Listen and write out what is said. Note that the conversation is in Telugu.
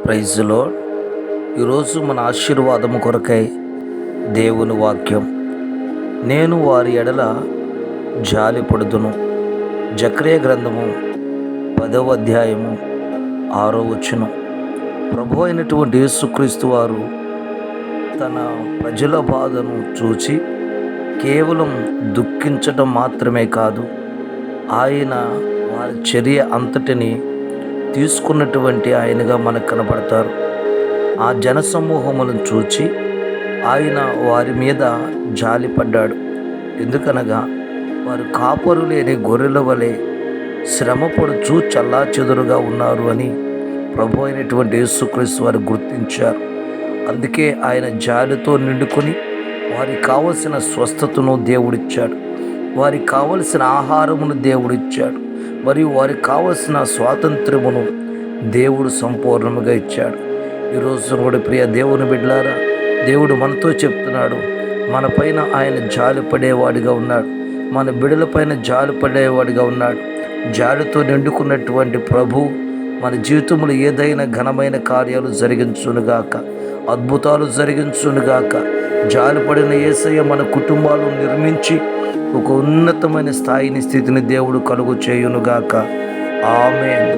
Praise lord. ఈరోజు మన ఆశీర్వాదము కొరకై దేవుని వాక్యం. నేను వారి ఎడల జాలి పడుదును. జకర్యా గ్రంథము 10వ అధ్యాయము 6వ వచనం. ప్రభు అయినటువంటి యేసుక్రీస్తు వారు తన ప్రజల బాధను చూచి కేవలం దుఃఖించటం మాత్రమే కాదు, ఆయన వారి చర్య అంతటిని తీసుకున్నటువంటి ఆయనగా మనకు కనబడతారు. ఆ జనసమూహములను చూచి ఆయన వారి మీద జాలిపడ్డాడు. ఎందుకనగా వారు కాపరు లేని గొర్రెల వలె శ్రమపడుచు చల్లాచెదురుగా ఉన్నారు అని ప్రభు అయినటువంటి యేసుక్రీస్తు వారు గుర్తించారు. అందుకే ఆయన జాలితో నిండుకొని వారికి కావలసిన స్వస్థతను దేవుడిచ్చాడు, వారికి కావలసిన ఆహారమును దేవుడిచ్చాడు, మరియు వారికి కావలసిన స్వాతంత్రమును దేవుడు సంపూర్ణముగా ఇచ్చాడు. ఈరోజు కూడా ప్రియ దేవుని బిడ్డలారా, దేవుడు మనతో చెప్తున్నాడు, మన పైన ఆయన జాలి పడేవాడిగా ఉన్నాడు, మన బిడ్డల పైన జాలి పడేవాడిగా ఉన్నాడు. జాలితో నిండుకున్నటువంటి ప్రభు మన జీవితంలో ఏదైనా ఘనమైన కార్యాలు జరిగించునుగాక, అద్భుతాలు జరిగించునుగాక. జాలిపడిన యేసయ్య మన కుటుంబాలు నిర్మించి ఒక ఉన్నతమైన స్థితిని దేవుడు కలుగు చేయునుగాక. ఆమేన్.